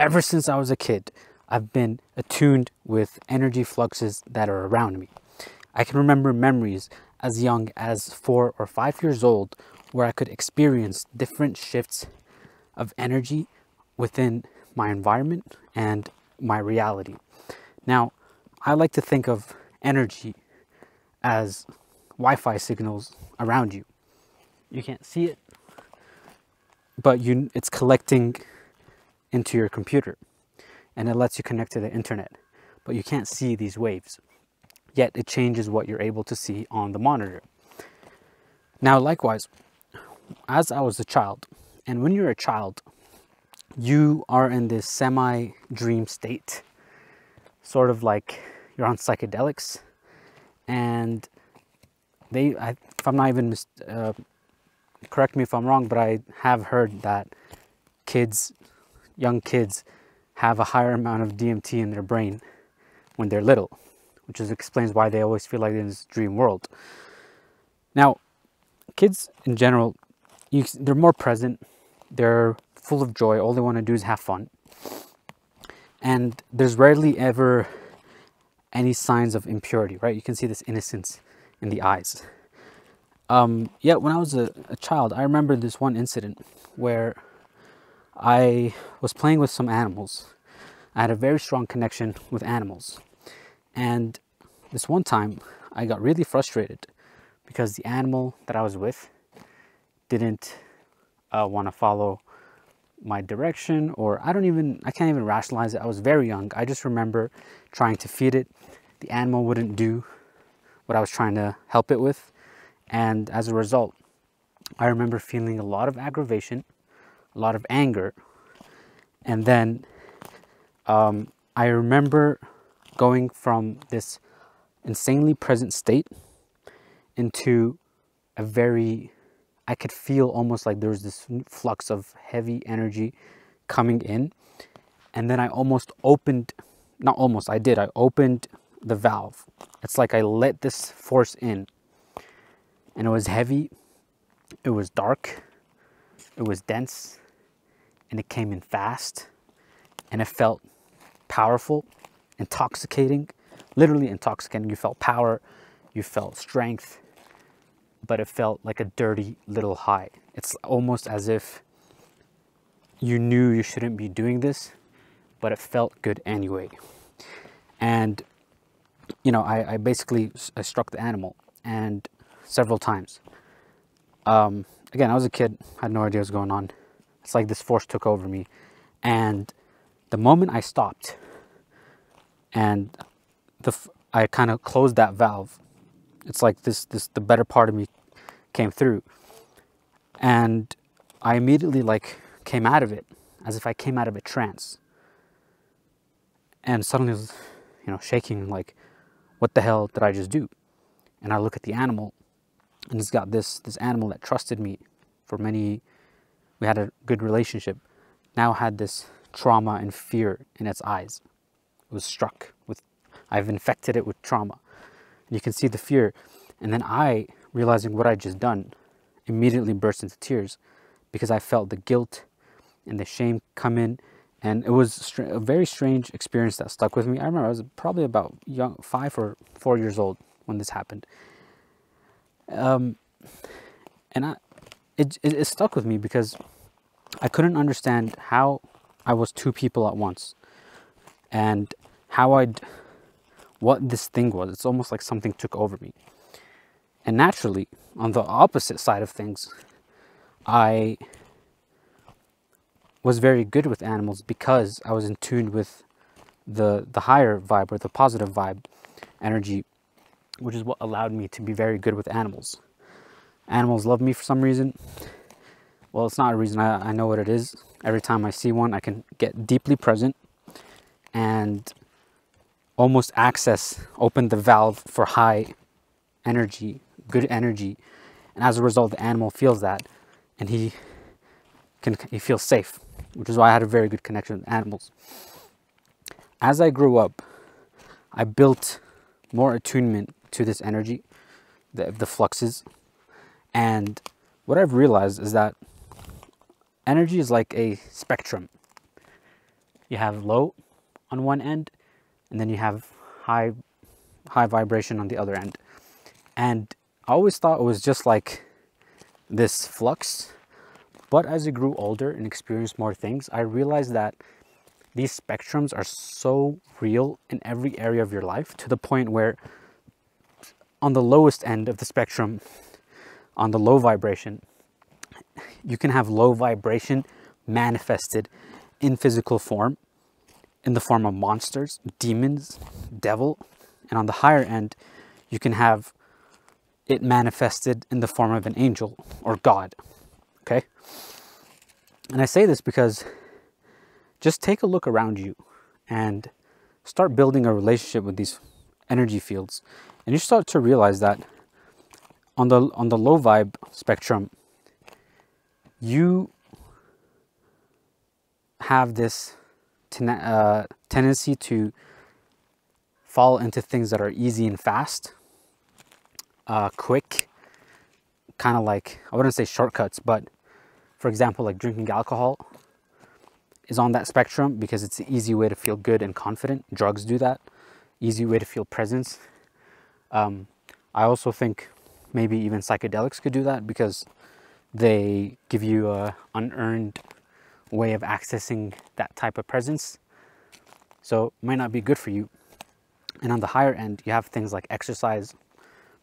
ever since I was a kid, I've been attuned with energy fluxes that are around me. I can remember memories as young as 4 or 5 years old where I could experience different shifts of energy within my environment and my reality. Now, I like to think of energy as Wi-Fi signals around you. You can't see it, but it's collecting into your computer and it lets you connect to the internet, but you can't see these waves. Yet it changes what you're able to see on the monitor. Now, likewise, as I was a child, and when you're a child, you are in this semi-dream state, sort of like you're on psychedelics, and if I'm not even, correct me if I'm wrong, but I have heard that young kids have a higher amount of DMT in their brain when they're little, which explains why they always feel like they're in this dream world. Now, kids in general, they're more present, they're full of joy, all they want to do is have fun. And there's rarely ever any signs of impurity, right? You can see this innocence in the eyes. Yet when I was a child, I remember this one incident where I was playing with some animals. I had a very strong connection with animals. And this one time, I got really frustrated because the animal that I was with didn't want to follow my direction, or I can't even rationalize it. I was very young. I just remember trying to feed it. The animal wouldn't do what I was trying to help it with. And as a result, I remember feeling a lot of aggravation, a lot of anger. And then I remember going from this insanely present state into I could feel almost like there was this flux of heavy energy coming in. And then I I opened the valve. It's like I let this force in, and it was heavy, it was dark, it was dense, and it came in fast, and it felt powerful, intoxicating, literally intoxicating. You felt power, you felt strength, but it felt like a dirty little high. It's almost as if you knew you shouldn't be doing this, but it felt good anyway. And, I basically struck the animal, and several times. Again, I was a kid, had no idea what was going on. It's like this force took over me. And the moment I stopped and I kind of closed that valve, it's like the better part of me came through. And I immediately came out of it as if I came out of a trance. And suddenly I was, shaking, like, what the hell did I just do? And I look at the animal, and it's got this animal that trusted me for we had a good relationship, now had this trauma and fear in its eyes. It was struck with, I've infected it with trauma. And you can see the fear. And then I, realizing what I just done, immediately burst into tears because I felt the guilt and the shame come in. And it was a very strange experience that stuck with me. I remember I was probably about 5 or 4 years old when this happened. And it stuck with me because I couldn't understand how I was two people at once, and what this thing was. It's almost like something took over me. And naturally, on the opposite side of things, I was very good with animals because I was in tune with the higher vibe, or the positive vibe energy, which is what allowed me to be very good with animals. Animals love me for some reason. Well, it's not a reason, I know what it is. Every time I see one, I can get deeply present and almost open the valve for high energy, good energy. And as a result, the animal feels that, and he feels safe, which is why I had a very good connection with animals. As I grew up, I built more attunement to this energy, the fluxes. And what I've realized is that energy is like a spectrum. You have low on one end, and then you have high vibration on the other end. And I always thought it was just like this flux, but as I grew older and experienced more things, I realized that these spectrums are so real in every area of your life, to the point where on the lowest end of the spectrum, on the low vibration, you can have low vibration manifested in physical form, in the form of monsters, demons, devil. And on the higher end, you can have it manifested in the form of an angel or God. Okay? And I say this because just take a look around you and start building a relationship with these energy fields. And you start to realize that on the low vibe spectrum, you have this tendency to fall into things that are easy and fast, quick, kind of like, I wouldn't say shortcuts, but for example, like drinking alcohol is on that spectrum because it's an easy way to feel good and confident. Drugs do that. Easy way to feel presence. I also think maybe even psychedelics could do that because they give you a unearned way of accessing that type of presence. So it might not be good for you. And on the higher end, you have things like exercise,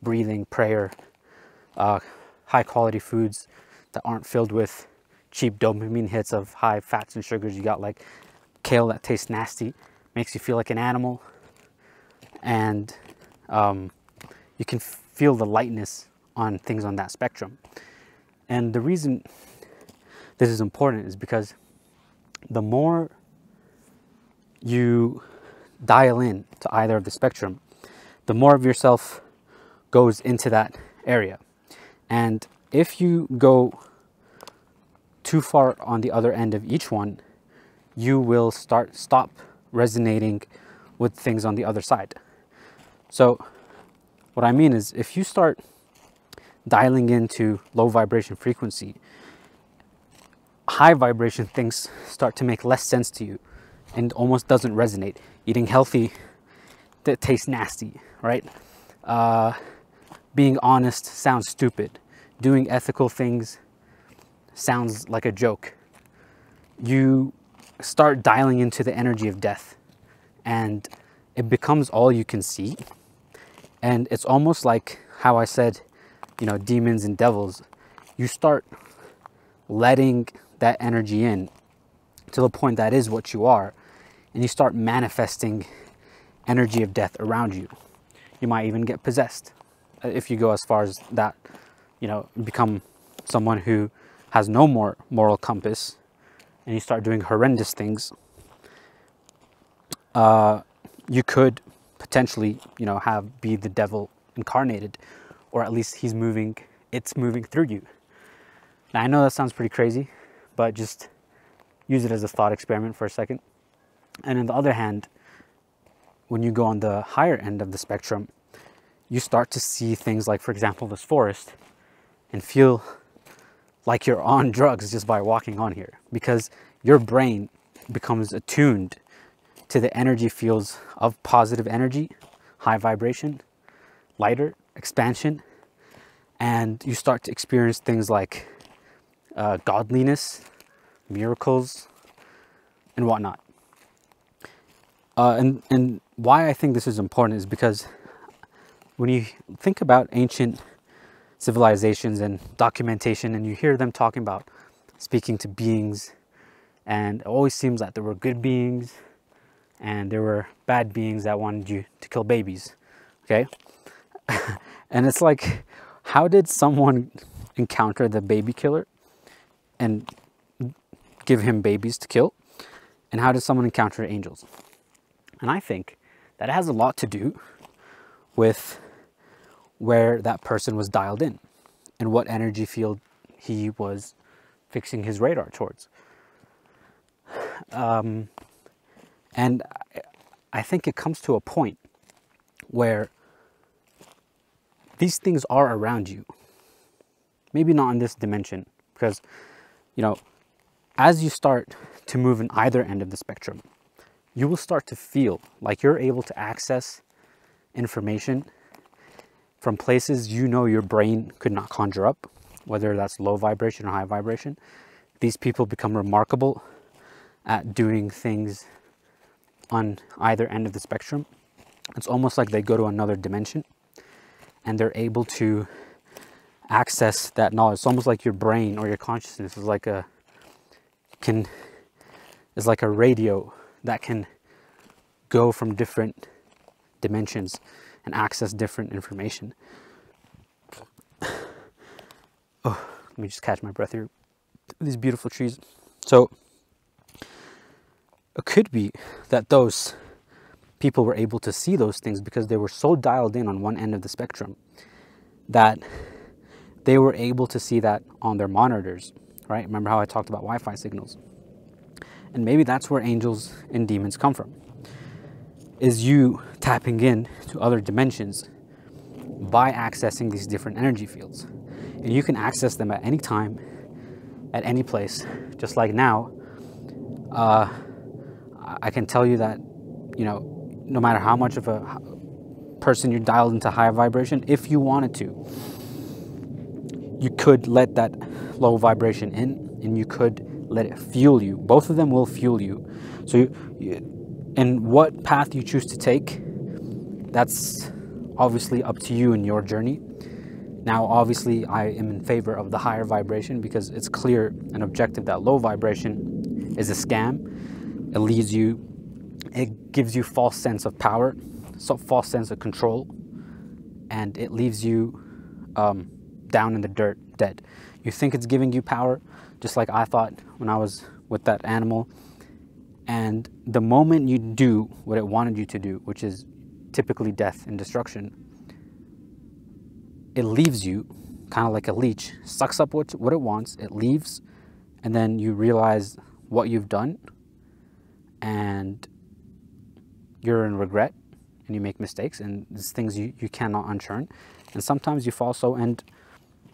breathing, prayer, high quality foods that aren't filled with cheap dopamine hits of high fats and sugars. You got like kale that tastes nasty, makes you feel like an animal. And you can feel the lightness on things on that spectrum. And the reason this is important is because the more you dial in to either of the spectrum, the more of yourself goes into that area. And if you go too far on the other end of each one, you will stop resonating with things on the other side. So what I mean is, if you start dialing into low vibration frequency, high vibration things start to make less sense to you and almost doesn't resonate. Eating healthy that tastes nasty, right? Being honest sounds stupid. Doing ethical things sounds like a joke. You start dialing into the energy of death, and it becomes all you can see. And it's almost like how I said, you know, demons and devils. You start letting that energy in to the point that is what you are, and you start manifesting energy of death around you. You might even get possessed if you go as far as that, you know, become someone who has no more moral compass and you start doing horrendous things. You could potentially, you know, be the devil incarnated, or at least it's moving through you. Now I know that sounds pretty crazy, but just use it as a thought experiment for a second. And on the other hand, when you go on the higher end of the spectrum, you start to see things like, for example, this forest, and feel like you're on drugs just by walking on here, because your brain becomes attuned to the energy fields of positive energy, high vibration, lighter, expansion, and you start to experience things like godliness, miracles, and whatnot. And why I think this is important is because when you think about ancient civilizations and documentation, and you hear them talking about speaking to beings, and it always seems like there were good beings and there were bad beings that wanted you to kill babies, okay? And it's like, how did someone encounter the baby killer and give him babies to kill? And how did someone encounter angels? And I think that has a lot to do with where that person was dialed in and what energy field he was fixing his radar towards. And I think it comes to a point where these things are around you. Maybe not in this dimension, because, you know, as you start to move in either end of the spectrum, you will start to feel like you're able to access information from places you know your brain could not conjure up, whether that's low vibration or high vibration. These people become remarkable at doing things on either end of the spectrum. It's almost like they go to another dimension and they're able to access that knowledge. It's almost like your brain or your consciousness is like a radio that can go from different dimensions and access different information. Oh, let me just catch my breath here. These beautiful trees. So it could be that those people were able to see those things because they were so dialed in on one end of the spectrum that they were able to see that on their monitors, right? Remember how I talked about Wi-Fi signals? And maybe that's where angels and demons come from, is you tapping in to other dimensions by accessing these different energy fields. And you can access them at any time, at any place. Just like now, I can tell you that, you know, no matter how much of a person you're dialed into high vibration, if you wanted to, you could let that low vibration in and you could let it fuel you. Both of them will fuel you. So and what path you choose to take, that's obviously up to you in your journey. Now, obviously, I am in favor of the higher vibration because it's clear and objective that low vibration is a scam. It leads you, it gives you false sense of power, false sense of control, and it leaves you down in the dirt, dead. You think it's giving you power, just like I thought when I was with that animal. And the moment you do what it wanted you to do, which is typically death and destruction, it leaves you kind of like a leech, sucks up what it wants, it leaves, and then you realize what you've done, and you're in regret, and you make mistakes, and there's things you cannot unchurn. And sometimes you also end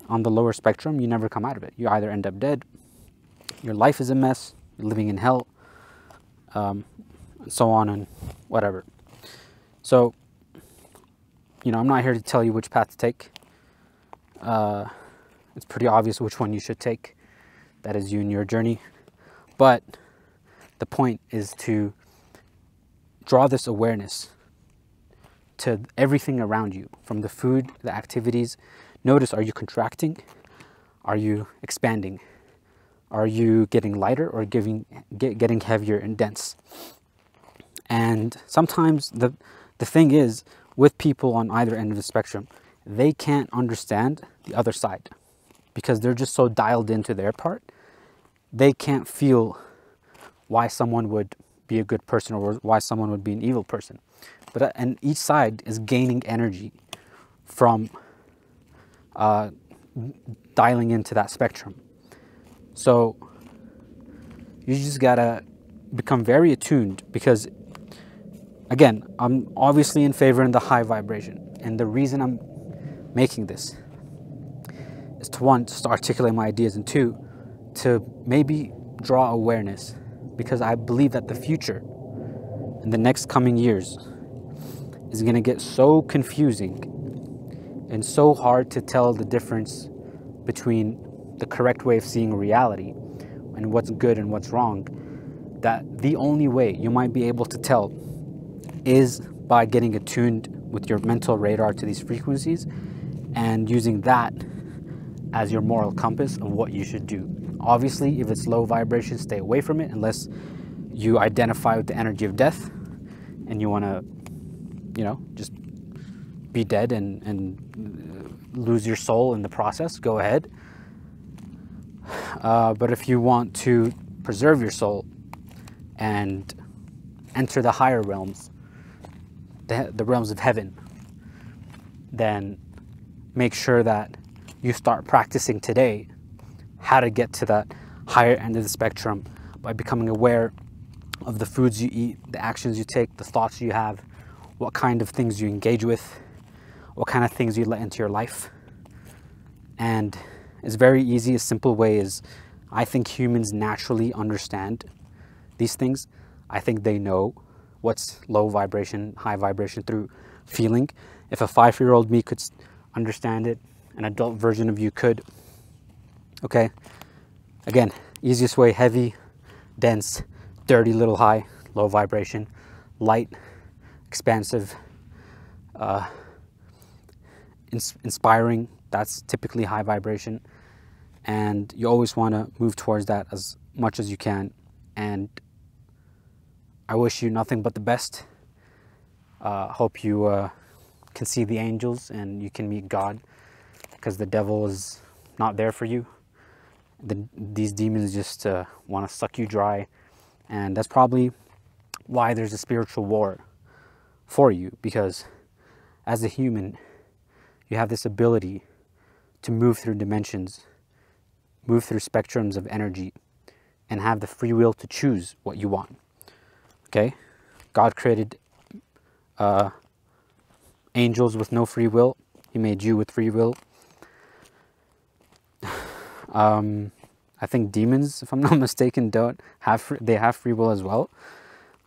on the lower spectrum, you never come out of it. You either end up dead, your life is a mess, you're living in hell, and so on and whatever. So, you know, I'm not here to tell you which path to take. It's pretty obvious which one you should take. That is you and your journey. But the point is to draw this awareness to everything around you, from the food, the activities. Notice, are you contracting? Are you expanding? Are you getting lighter or getting heavier and dense? And sometimes the thing is, with people on either end of the spectrum, they can't understand the other side because they're just so dialed into their part. They can't feel why someone would be a good person or why someone would be an evil person. And each side is gaining energy from dialing into that spectrum. So you just gotta become very attuned, because again, I'm obviously in favor in the high vibration. And the reason I'm making this is to, one, to articulate my ideas, and two, to maybe draw awareness, because I believe that the future in the next coming years is going to get so confusing and so hard to tell the difference between the correct way of seeing reality and what's good and what's wrong, that the only way you might be able to tell is by getting attuned with your mental radar to these frequencies and using that as your moral compass of what you should do. Obviously, if it's low vibration, stay away from it unless you identify with the energy of death and you want to, you know, just be dead and lose your soul in the process. Go ahead. But if you want to preserve your soul and enter the higher realms, the realms of heaven, then make sure that you start practicing today how to get to that higher end of the spectrum by becoming aware of the foods you eat, the actions you take, the thoughts you have, what kind of things you engage with, what kind of things you let into your life. And it's very easy. A simple way is, I think humans naturally understand these things, I think they know what's low vibration, high vibration through feeling. If a 5-year-old me could understand it, an adult version of you could. Okay, again, easiest way: heavy, dense, dirty, little high, low vibration; light, expansive, inspiring, that's typically high vibration. And you always want to move towards that as much as you can. And I wish you nothing but the best. Hope you can see the angels and you can meet God, because the devil is not there for you. These demons just want to suck you dry, and that's probably why there's a spiritual war for you, because as a human, you have this ability to move through dimensions, move through spectrums of energy, and have the free will to choose what you want. Okay? God created angels with no free will. He made you with free will. I think demons, if I'm not mistaken, they have free will as well.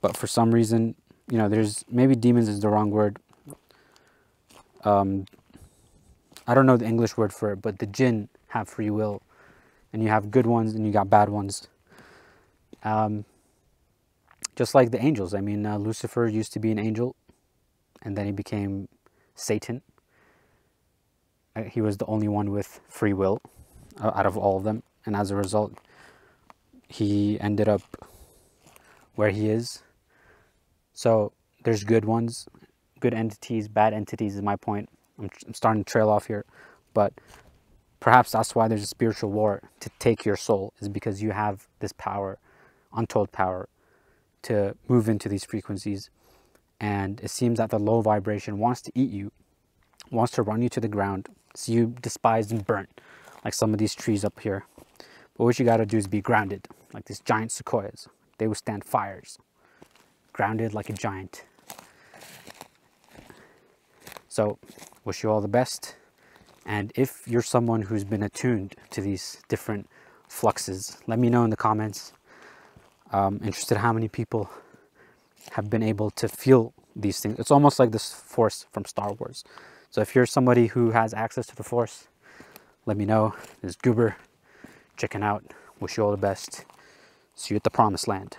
But for some reason, you know, maybe demons is the wrong word. I don't know the English word for it, but the jinn have free will. And you have good ones and you got bad ones. Just like the angels. I mean, Lucifer used to be an angel, and then he became Satan. He was the only one with free will out of all of them. And as a result, he ended up where he is. So there's good ones, good entities, bad entities is my point. I'm starting to trail off here. But perhaps that's why there's a spiritual war to take your soul, is because you have this power, untold power, to move into these frequencies. And it seems that the low vibration wants to eat you, wants to run you to the ground, see you despised and burnt, like some of these trees up here. But what you got to do is be grounded, like these giant sequoias. They withstand fires. Grounded like a giant. So, wish you all the best. And if you're someone who's been attuned to these different fluxes, let me know in the comments. Interested how many people have been able to feel these things. It's almost like this force from Star Wars. So if you're somebody who has access to the force, let me know. This is Goober checking out. Wish you all the best. See you at the promised land.